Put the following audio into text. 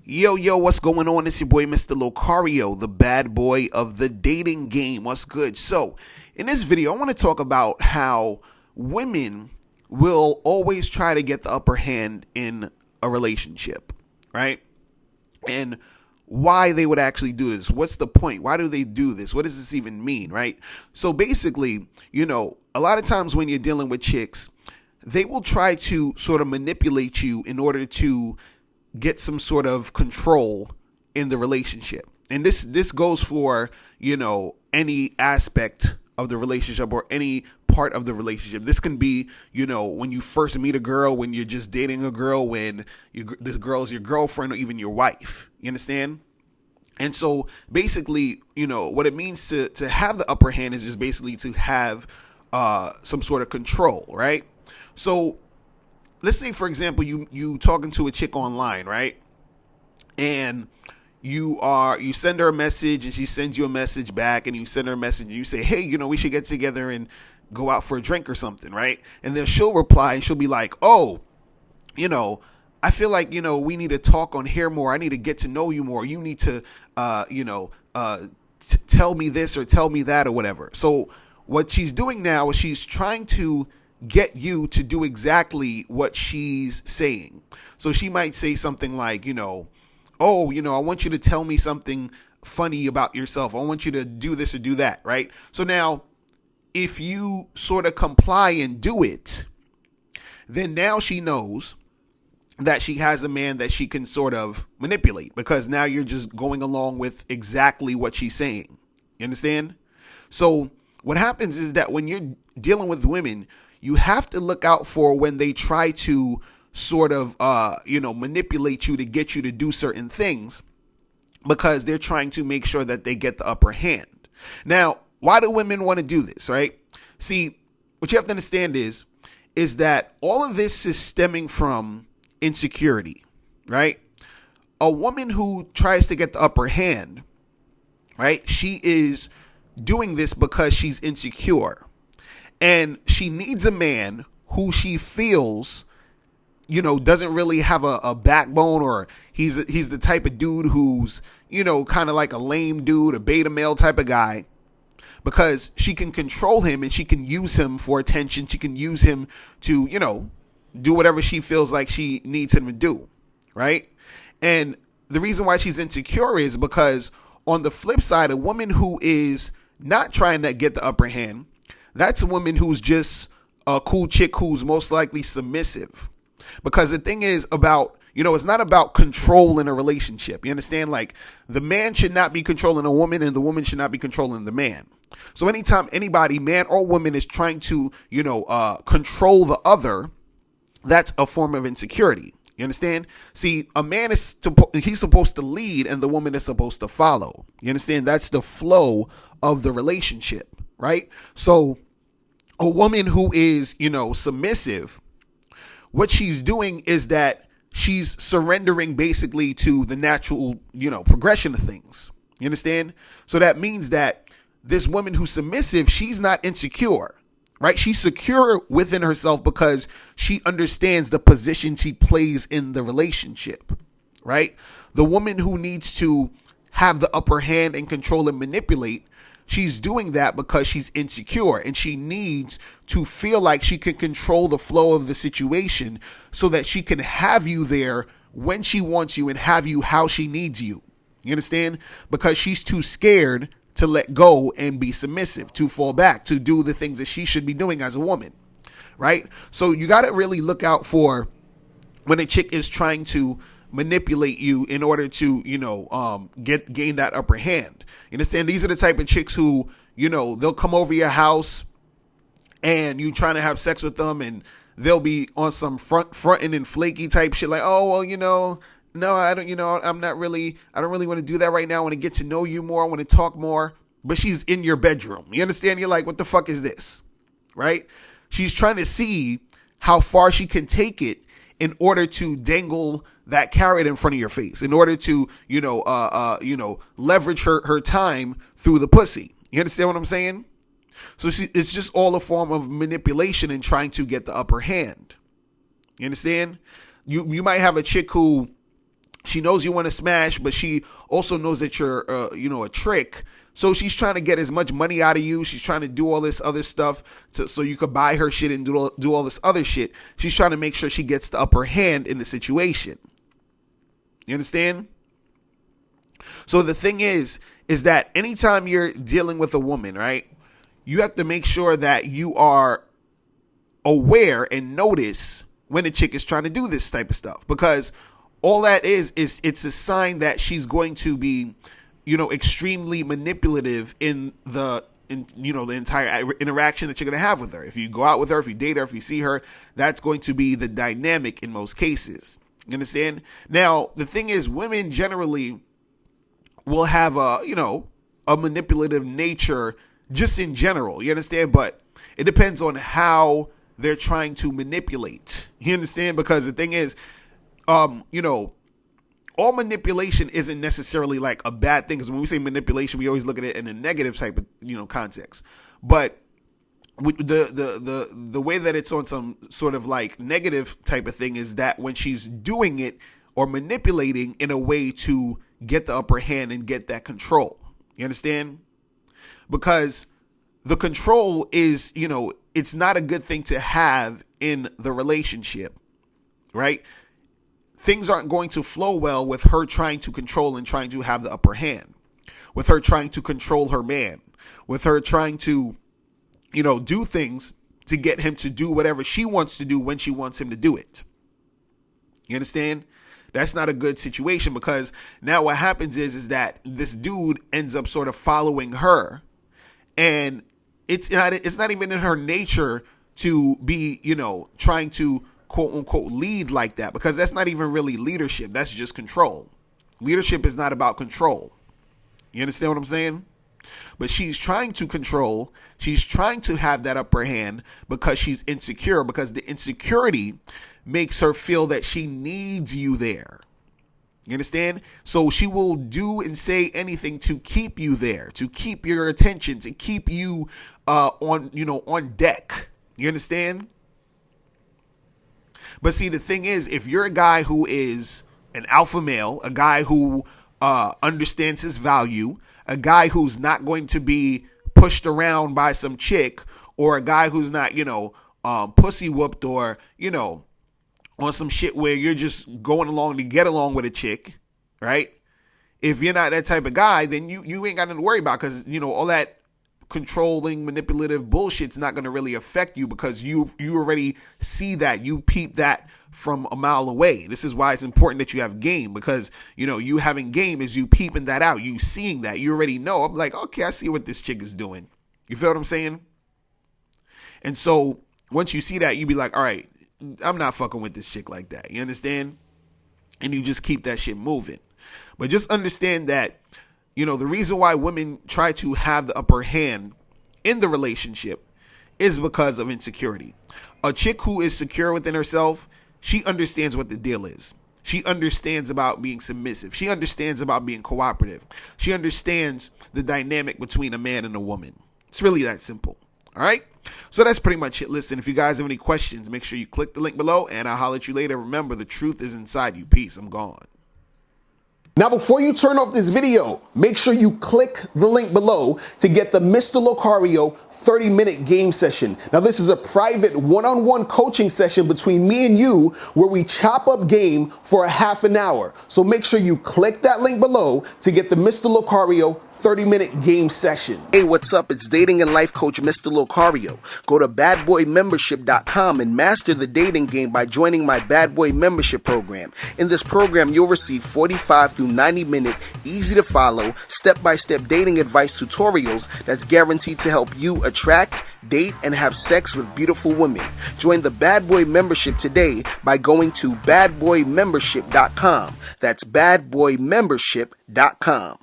Yo, what's going on? It's your boy, Mr. Locario, the bad boy of the dating game. What's good? So, in this video, I want to talk about how women will always try to get the upper hand in a relationship, right? And why they would actually do this. What's the point? Why do they do this? What does this even mean, right? So, basically, a lot of times when you're dealing with chicks, they will try to sort of manipulate you in order to get some sort of control in the relationship. And this goes for, any aspect of the relationship or any part of the relationship. This can be, when you first meet a girl, when you're just dating a girl, when this girl's your girlfriend or even your wife. You understand? And so basically, what it means to have the upper hand is just basically to have some sort of control, right? So let's say, for example, you talking to a chick online, right? And you send her a message and she sends you a message back, and you send her a message and you say, hey, we should get together and go out for a drink or something, right? And then she'll reply and she'll be like, oh, I feel like, we need to talk on here more. I need to get to know you more. You need to, tell me this or tell me that or whatever. So what she's doing now is she's trying to get you to do exactly what she's saying. So she might say something like, I want you to tell me something funny about yourself. I want you to do this or do that, right? So now, if you sort of comply and do it, then now she knows that she has a man that she can sort of manipulate, because now you're just going along with exactly what she's saying. You understand? So what happens is that when you're dealing with women, you have to look out for when they try to sort of, manipulate you to get you to do certain things, because they're trying to make sure that they get the upper hand. Now, why do women want to do this, right? See, what you have to understand is that all of this is stemming from insecurity, right? A woman who tries to get the upper hand, right? She is doing this because she's insecure. And she needs a man who she feels, doesn't really have a backbone, or he's the type of dude who's, kind of like a lame dude, a beta male type of guy, because she can control him and she can use him for attention. She can use him to, do whatever she feels like she needs him to do, right? And the reason why she's insecure is because, on the flip side, a woman who is not trying to get the upper hand, that's a woman who's just a cool chick who's most likely submissive. Because the thing is about, it's not about control in a relationship. You understand? Like, the man should not be controlling a woman and the woman should not be controlling the man. So anytime anybody, man or woman, is trying to, control the other, that's a form of insecurity. You understand? See, a man he's supposed to lead and the woman is supposed to follow. You understand? That's the flow of the relationship, right? So a woman who is, submissive, what she's doing is that she's surrendering basically to the natural, progression of things. You understand? So that means that this woman who's submissive, she's not insecure, right? She's secure within herself because she understands the position she plays in the relationship, right? The woman who needs to have the upper hand and control and manipulate, she's doing that because she's insecure and she needs to feel like she can control the flow of the situation so that she can have you there when she wants you and have you how she needs you. You understand? Because she's too scared to let go and be submissive, to fall back, to do the things that she should be doing as a woman, right? So you got to really look out for when a chick is trying to manipulate you in order to, gain that upper hand. You understand? These are the type of chicks who, they'll come over your house and you trying to have sex with them, and they'll be on some fronting and flaky type shit, like, oh, well, no, I don't, I don't really want to do that right now. I want to get to know you more. I want to talk more. But she's in your bedroom. You understand? You're like, what the fuck is this? Right? She's trying to see how far she can take it in order to dangle that carrot in front of your face, in order to, leverage her time through the pussy. You understand what I'm saying? So it's just all a form of manipulation and trying to get the upper hand. You understand? You might have a chick who She knows you want to smash, but she also knows that you're, a trick. So she's trying to get as much money out of you. She's trying to do all this other stuff so you could buy her shit and do all this other shit. She's trying to make sure she gets the upper hand in the situation. You understand? So the thing is that anytime you're dealing with a woman, right, you have to make sure that you are aware and notice when a chick is trying to do this type of stuff, because all that is it's a sign that she's going to be, extremely manipulative in the entire interaction that you're going to have with her. If you go out with her, if you date her, if you see her, that's going to be the dynamic in most cases. You understand? Now, the thing is, women generally will have a manipulative nature just in general. You understand? But it depends on how they're trying to manipulate. You understand? Because the thing is, all manipulation isn't necessarily like a bad thing. Because when we say manipulation, we always look at it in a negative type of, context. But the way that it's on some sort of like negative type of thing is that when she's doing it or manipulating in a way to get the upper hand and get that control. You understand? Because the control is, it's not a good thing to have in the relationship, right? Things aren't going to flow well with her trying to control and trying to have the upper hand, with her trying to control her man, with her trying to, do things to get him to do whatever she wants to do when she wants him to do it. You understand? That's not a good situation, because now what happens is that this dude ends up sort of following her, and it's not even in her nature to be, trying to quote unquote lead like that, because that's not even really leadership. That's just control. Leadership is not about control. You understand what I'm saying? But she's trying to control. She's trying to have that upper hand because she's insecure, because the insecurity makes her feel that she needs you there. You understand? So she will do and say anything to keep you there, to keep your attention, to keep you on deck. You understand? But see, the thing is, if you're a guy who is an alpha male, a guy who understands his value, a guy who's not going to be pushed around by some chick, or a guy who's not, pussy whooped, or, on some shit where you're just going along to get along with a chick, right? If you're not that type of guy, then you ain't got nothing to worry about, because, all that controlling, manipulative bullshit's not going to really affect you, because you already see that, you peep that from a mile away. This is why it's important that you have game, because you having game is you peeping that out, you seeing that, you already know. I'm like, okay, I see what this chick is doing. You feel what I'm saying? And so once you see that, you be like, all right, I'm not fucking with this chick like that. You understand? And you just keep that shit moving. But just understand that the reason why women try to have the upper hand in the relationship is because of insecurity. A chick who is secure within herself, she understands what the deal is. She understands about being submissive. She understands about being cooperative. She understands the dynamic between a man and a woman. It's really that simple. All right? So that's pretty much it. Listen, if you guys have any questions, make sure you click the link below, and I'll holler at you later. Remember, the truth is inside you. Peace. I'm gone. Now, before you turn off this video, make sure you click the link below to get the Mr. Locario 30-minute game session. Now, this is a private one-on-one coaching session between me and you where we chop up game for a half an hour. So make sure you click that link below to get the Mr. Locario 30-minute game session. Hey, what's up? It's dating and life coach Mr. Locario. Go to badboymembership.com and master the dating game by joining my Bad Boy membership program. In this program, you'll receive 45 to 90-minute, easy-to-follow, step-by-step dating advice tutorials that's guaranteed to help you attract, date, and have sex with beautiful women. Join the Bad Boy membership today by going to badboymembership.com. That's badboymembership.com.